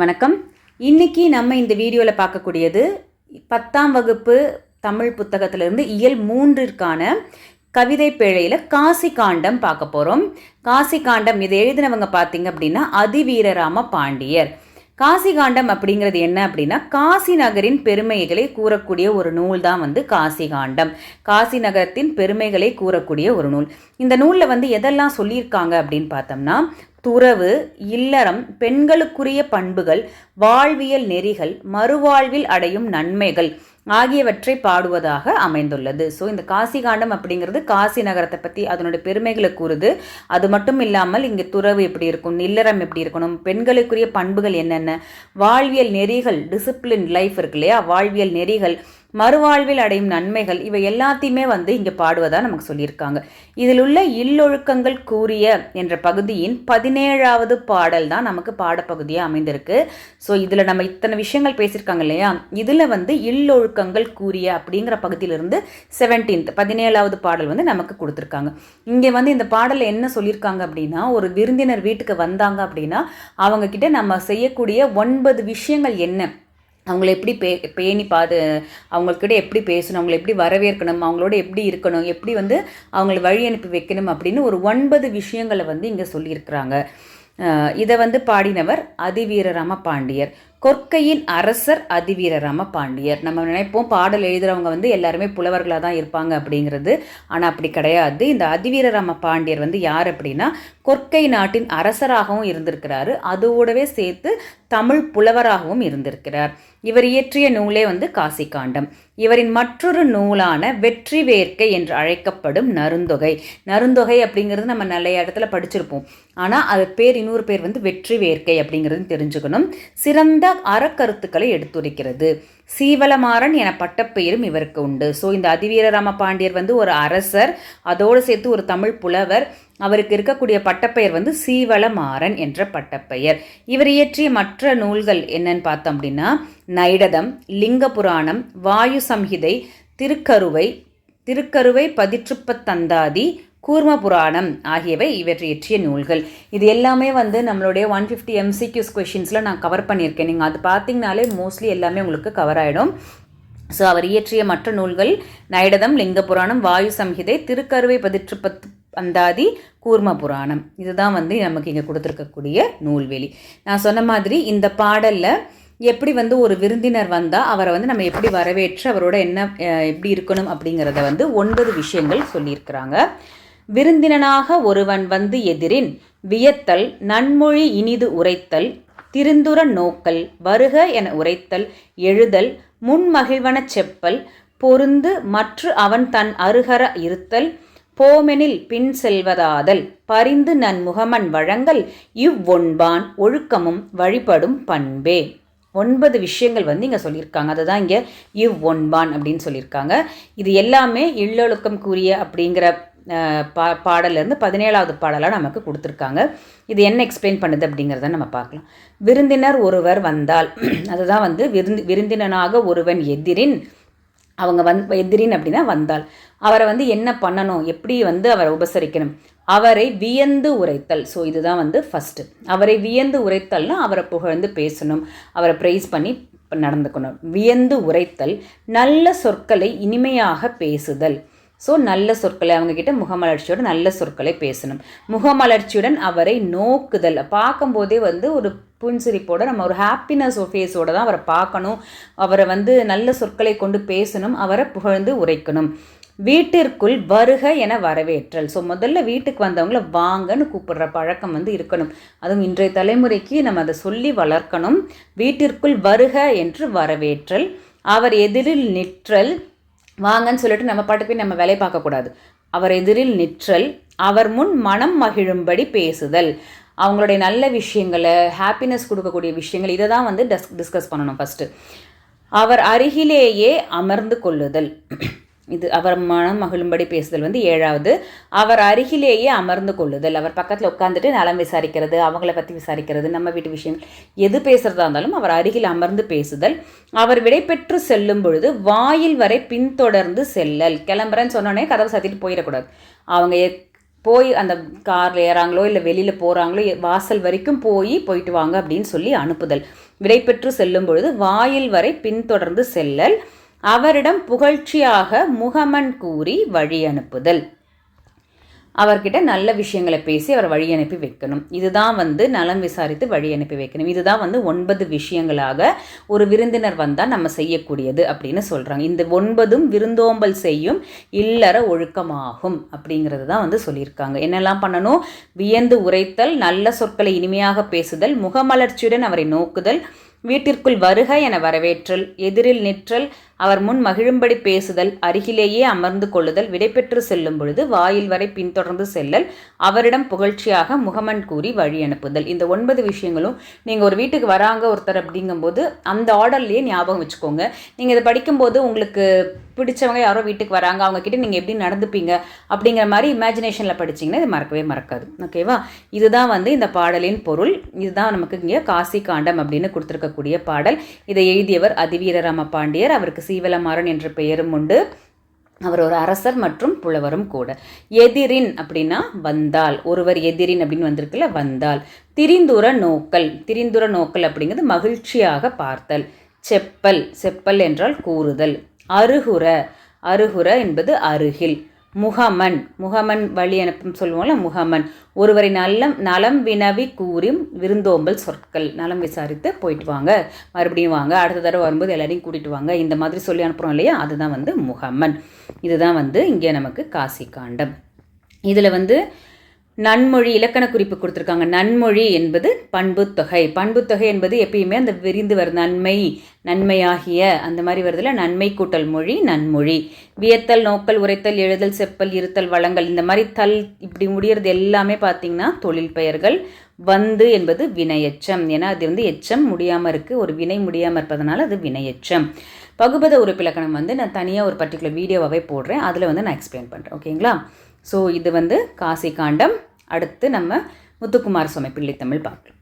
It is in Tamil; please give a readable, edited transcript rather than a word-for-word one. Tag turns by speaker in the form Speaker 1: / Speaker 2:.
Speaker 1: வணக்கம். இன்னைக்கு நம்ம இந்த வீடியோவில் பார்க்கக்கூடியது 10ஆம் வகுப்பு தமிழ் புத்தகத்திலிருந்து இயல் 3ற்கான கவிதை பிழையில் காசி காண்டம் பார்க்க போகிறோம். காசி காண்டம் இதை எழுதினவங்க பார்த்தீங்க அப்படின்னா அதிவீரராம பாண்டியர். காசி காண்டம் அப்படிங்கிறது என்ன அப்படின்னா காசி நகரின் பெருமைகளை கூறக்கூடிய ஒரு நூல் தான் காசி காண்டம். காசி நகரத்தின் பெருமைகளை கூறக்கூடிய ஒரு நூல். இந்த நூலில் எதெல்லாம் சொல்லியிருக்காங்க அப்படின்னு பார்த்தோம்னா, துறவு, இல்லறம், பெண்களுக்குரிய பண்புகள், வாழ்வியல் நெறிகள், மறுவாழ்வில் அடையும் நன்மைகள் ஆகியவற்றை பாடுவதாக அமைந்துள்ளது. ஸோ இந்த காசி காண்டம் அப்படிங்கிறது காசி நகரத்தை பற்றி அதனுடைய பெருமைகளை கூறுது. அது மட்டும் இல்லாமல் இங்கே துறவு எப்படி இருக்கும், இல்லறம் எப்படி இருக்கணும், பெண்களுக்குரிய பண்புகள் என்னென்ன, வாழ்வியல் நெறிகள், டிசிப்ளின் லைஃப் இருக்கு இல்லையா, வாழ்வியல் நெறிகள், மறுவாழ்வில் அடையும் நன்மைகள், இவை எல்லாத்தையுமே இங்கே பாடுவதாக நமக்கு சொல்லியிருக்காங்க. இதில் உள்ள இல்லொழுக்கங்கள் கூறிய என்ற பகுதியின் 17வது பாடல் தான் நமக்கு பாடப்பகுதியாக அமைந்திருக்கு. ஸோ இதில் நம்ம இத்தனை விஷயங்கள் பேசியிருக்காங்க இல்லையா, இதில் இல்லொழுக்கங்கள் கூறிய அப்படிங்கிற பகுதியிலிருந்து 17வது பாடல் நமக்கு கொடுத்துருக்காங்க. இங்கே இந்த பாடலில் என்ன சொல்லியிருக்காங்க அப்படின்னா, ஒரு விருந்தினர் வீட்டுக்கு வந்தாங்க அப்படின்னா அவங்க கிட்ட நம்ம செய்யக்கூடிய 9 விஷயங்கள் என்ன, அவங்கள எப்படி பேணி அவங்கக்கிட்ட எப்படி பேசணும், அவங்கள எப்படி வரவேற்கணும், அவங்களோட எப்படி இருக்கணும், எப்படி அவங்கள வழி அனுப்பி வைக்கணும் அப்படின்னு ஒரு 9 விஷயங்களை இங்கே சொல்லியிருக்கிறாங்க. இதை பாடினவர் அதிவீரராம பாண்டியர். கொற்கையின் அரசர் அதிவீரராம பாண்டியர். நம்ம நினைப்போம் பாடல் எழுதுகிறவங்க எல்லாருமே புலவர்களாக தான் இருப்பாங்க அப்படிங்கிறது. ஆனால் அப்படி கிடையாது. இந்த அதிவீரராம பாண்டியர் யார் அப்படின்னா கொற்கை நாட்டின் அரசராகவும் இருந்திருக்கிறாரு, அதோடவே சேர்த்து தமிழ் புலவராகவும் இருந்திருக்கிறார். இவர் இயற்றிய நூலே காசி காண்டம். இவரின் மற்றொரு நூலான வெற்றி வேர்க்கை என்று அழைக்கப்படும் நருந்தொகை. நருந்தொகை அப்படிங்கிறது நம்ம நிறைய இடத்துல படிச்சிருப்போம், ஆனால் அது இன்னொரு பேர் வெற்றி வேர்க்கை அப்படிங்கிறது தெரிஞ்சுக்கணும். சிறந்த அறக்கருத்துக்களை எடுத்துரைக்கிறது. சீவலமாறன் என பட்டப்பெயரும் இவருக்கு உண்டு. ஸோ இந்த அதிவீரராம பாண்டியர் ஒரு அரசர், அதோடு சேர்த்து ஒரு தமிழ் புலவர். அவருக்கு இருக்கக்கூடிய பட்டப்பெயர் சீவலமாறன் என்ற பட்டப்பெயர். இவர் இயற்றிய மற்ற நூல்கள் என்னன்னு பார்த்தோம் அப்படின்னா நைடதம், லிங்க புராணம், வாயு சம்ஹிதை, திருக்கருவை பதிற்றுப்பத்தந்தாதி, கூர்ம புராணம் ஆகியவை இவர் இயற்றிய நூல்கள். இது எல்லாமே நம்மளுடைய 150 MCQs கொஷின்ஸில் நான் கவர் பண்ணியிருக்கேன். நீங்கள் அது பார்த்தீங்கனாலே மோஸ்ட்லி எல்லாமே உங்களுக்கு கவர் ஆகிடும். ஸோ அவர் இயற்றிய மற்ற நூல்கள் நைடதம், லிங்க புராணம், வாயு சம்ஹிதை, திருக்கருவை பதிற்றுப்பந்தாதி, கூர்ம புராணம். இதுதான் நமக்கு இங்கே கொடுத்துருக்கக்கூடிய நூல்வெளி. நான் சொன்ன மாதிரி இந்த பாடலில் எப்படி ஒரு விருந்தினர் வந்தால் அவரை நம்ம எப்படி வரவேற்று அவரோட என்ன எப்படி இருக்கணும் அப்படிங்கிறத 9 விஷயங்கள் சொல்லியிருக்கிறாங்க. விருந்தினனாக ஒருவன் எதிரின் வியத்தல், நன்மொழி இனிது உரைத்தல், திருந்துர நோக்கல், வருக என உரைத்தல், எழுதல், முன்மகிழ்வன செப்பல், பொருந்து மற்று அவன் தன் அருகர இருத்தல், போமெனில் பின் செல்வதாதல், பரிந்து நன் முகமன் வழங்கல், இவ்வொன்பான் ஒழுக்கமும் வழிபடும் பண்பே. 9 விஷயங்கள் இங்கே சொல்லியிருக்காங்க. அதுதான் இங்கே இவ்வொன்பான் அப்படின்னு சொல்லியிருக்காங்க. இது எல்லாமே இல்லொழுக்கம் கூறிய அப்படிங்கிற பாடலேருந்து 17வது பாடலாக நமக்கு கொடுத்துருக்காங்க. இது என்ன எக்ஸ்பிளைன் பண்ணுது அப்படிங்கிறத நம்ம பார்க்கலாம். விருந்தினர் ஒருவர் வந்தால், அதுதான் விருந்தினனாக ஒருவன் எதிரின், அவங்க எதிரின் அப்படின்னா வந்தால் அவரை என்ன பண்ணணும், எப்படி அவரை உபசரிக்கணும், அவரை வியந்து உரைத்தல். ஸோ இதுதான் ஃபஸ்ட்டு. அவரை வியந்து உரைத்தல்னா அவரை புகழ்ந்து பேசணும், அவரை ப்ரைஸ் பண்ணி நடந்துக்கணும். வியந்து உரைத்தல், நல்ல சொற்களை இனிமையாக பேசுதல். ஸோ நல்ல சொற்களை அவங்கக்கிட்ட முகமலர்ச்சியோட நல்ல சொற்களை பேசணும். முகமலர்ச்சியுடன் அவரை நோக்குதல், பார்க்கும்போதே ஒரு புன்சிரிப்போட நம்ம ஒரு ஹாப்பினஸ் ஃபேஸோட தான் அவரை பார்க்கணும். அவரை நல்ல சொற்களை கொண்டு பேசணும், அவரை புகழ்ந்து உரைக்கணும். வீட்டிற்குள் வருக என வரவேற்றல். ஸோ முதல்ல வீட்டுக்கு வந்தவங்கள வாங்கன்னு கூப்பிடுற பழக்கம் இருக்கணும். அதுவும் இன்றைய தலைமுறைக்கு நம்ம அதை சொல்லி வளர்க்கணும். வீட்டிற்குள் வருக என்று வரவேற்றல். அவர் எதிரில் நிற்றல், வாங்கன்னு சொல்லிட்டு நம்ம பாட்டு போய் நம்ம வேலையை பார்க்கக்கூடாது. அவர் எதிரில் நிற்றல், அவர் முன் மனம் மகிழும்படி பேசுதல். அவங்களுடைய நல்ல விஷயங்களை, ஹாப்பினஸ் கொடுக்கக்கூடிய விஷயங்கள், இதை தான் டிஸ்கஸ் பண்ணணும் ஃபஸ்ட்டு. அவர் அருகிலேயே அமர்ந்து கொள்ளுதல், இது அவர் மனம் மகிழும்படி பேசுதல் 7வது. அவர் அருகிலேயே அமர்ந்து கொள்ளுதல், அவர் பக்கத்தில் உட்காந்துட்டு நலம் விசாரிக்கிறது, அவங்கள பற்றி விசாரிக்கிறது, நம்ம வீட்டு விஷயங்கள் எது பேசுகிறதா இருந்தாலும் அவர் அருகில் அமர்ந்து பேசுதல். அவர் விடைபெற்று செல்லும் பொழுது வாயில் வரை பின்தொடர்ந்து செல்லல். கிளம்புறேன்னு சொன்னோடனே கதவை சாத்திட்டு போயிடக்கூடாது. அவங்க போய் அந்த காரில் ஏறாங்களோ இல்லை வெளியில் போகிறாங்களோ வாசல் வரைக்கும் போயிட்டு வாங்க அப்படின்னு சொல்லி அனுப்புதல். விடைபெற்று செல்லும் பொழுது வாயில் வரை பின்தொடர்ந்து செல்லல், அவரிடம் புகழ்ச்சியாக முகமன் கூறி வழி அனுப்புதல். அவர்கிட்ட நல்ல விஷயங்களை பேசி அவர் வழி அனுப்பி வைக்கணும். இதுதான் வந்து நலம் விசாரித்து வழி அனுப்பி வைக்கணும். இதுதான் வந்து 9 விஷயங்களாக ஒரு விருந்தினர் வந்தால் நம்ம செய்யக்கூடியது அப்படின்னு சொல்கிறாங்க. இந்த 9ம் விருந்தோம்பல் செய்யும் இல்லற ஒழுக்கமாகும் அப்படிங்கிறது தான் வந்து சொல்லியிருக்காங்க. என்னெல்லாம் பண்ணணும்? வியந்து உரைத்தல், நல்ல சொற்களை இனிமையாக பேசுதல், முகமலர்ச்சியுடன் அவரை நோக்குதல், வீட்டிற்குள் வருக என வரவேற்றல், எதிரில் நிற்றல், அவர் முன் மகிழும்படி பேசுதல், அருகிலேயே அமர்ந்து கொள்ளுதல், விடைபெற்று செல்லும் பொழுது வாயில் வரை பின்தொடர்ந்து செல்லல், அவரிடம் புகழ்ச்சியாக முகமன் கூறி வழி அனுப்புதல். இந்த 9 விஷயங்களும் நீங்கள் ஒரு வீட்டுக்கு வராங்க ஒருத்தர் அப்படிங்கும்போது அந்த ஆர்டர்லேயே ஞாபகம் வச்சுக்கோங்க. நீங்கள் இதை படிக்கும்போது உங்களுக்கு பிடிச்சவங்க யாரோ வீட்டுக்கு வராங்க, அவங்கக்கிட்ட நீங்கள் எப்படி நடந்துப்பீங்க அப்படிங்கிற மாதிரி இமேஜினேஷனில் படிச்சிங்கன்னா இது மறக்கவே மறக்காது. ஓகேவா? இதுதான் வந்து இந்த பாடலின் பொருள். இதுதான் நமக்கு இங்கே காசி காண்டம் அப்படின்னு கொடுத்துருக்கக்கூடிய பாடல். இதை எழுதியவர் அதிவீரராம பாண்டியர். அவருக்கு சீவலமாறன் என்ற பெயரும் உண்டு. அவர் ஒரு அரசர் மற்றும் புலவரும் கூட. எதிரின் அப்படின்னா வந்தால், ஒருவர் எதிரின் அப்படின்னு வந்திருக்குல்ல, வந்தால். திரிந்துர நோக்கல், திரிந்துர நோக்கல் அப்படிங்கிறது மகிழ்ச்சியாக பார்த்தல். செப்பல், செப்பல் என்றால் கூறுதல். அருகுர, அருகுர என்பது அருகில். முகமன், முகமன் வழி அனுப்பும் சொல்லுவோம்ல, முகமன் ஒருவரை நலம் வினவி கூறும் விருந்தோம்பல் சொற்கள். நலம் விசாரித்து போயிட்டு வாங்க, மறுபடியும் வாங்க, அடுத்த தடவை வரும்போது எல்லாரையும் கூட்டிகிட்டு வாங்க, இந்த மாதிரி சொல்லி அனுப்புகிறோம் இல்லையா, அதுதான் வந்து முகமன். இதுதான் வந்து இங்கே நமக்கு காசி காண்டம். இதில் வந்து நன்மொழி இலக்கண குறிப்பு கொடுத்துருக்காங்க. நன்மொழி என்பது பண்புத்தொகை. பண்புத்தொகை என்பது எப்பயுமே அந்த விரிந்து வரும் நன்மை, நன்மையாகிய அந்த மாதிரி வருதுல, நன்மை கூட்டல் மொழி நன்மொழி. வியத்தல், நோக்கல், உரைத்தல், எழுதல், செப்பல், இருத்தல், வழங்கல், இந்த மாதிரி தல் இப்படி முடிகிறது எல்லாமே பார்த்திங்கன்னா தொழில் பெயர்கள். வந்து என்பது வினையெச்சம். ஏன்னா அது வந்து எச்சம் முடியாமல் இருக்குது, ஒரு வினை முடியாமல் இருப்பதனால அது வினையெச்சம். பகுபத உறுப்பிலக்கணம் வந்து நான் தனியாக ஒரு பர்டிகுலர் வீடியோவாகவே போடுறேன், அதில் வந்து நான் எக்ஸ்பிளைன் பண்ணுறேன். ஓகேங்களா? ஸோ இது வந்து காசி காண்டம். அடுத்து நம்ம முத்துக்குமார சுவாமி பிள்ளைத்தமிழ் பார்க்கலாம்.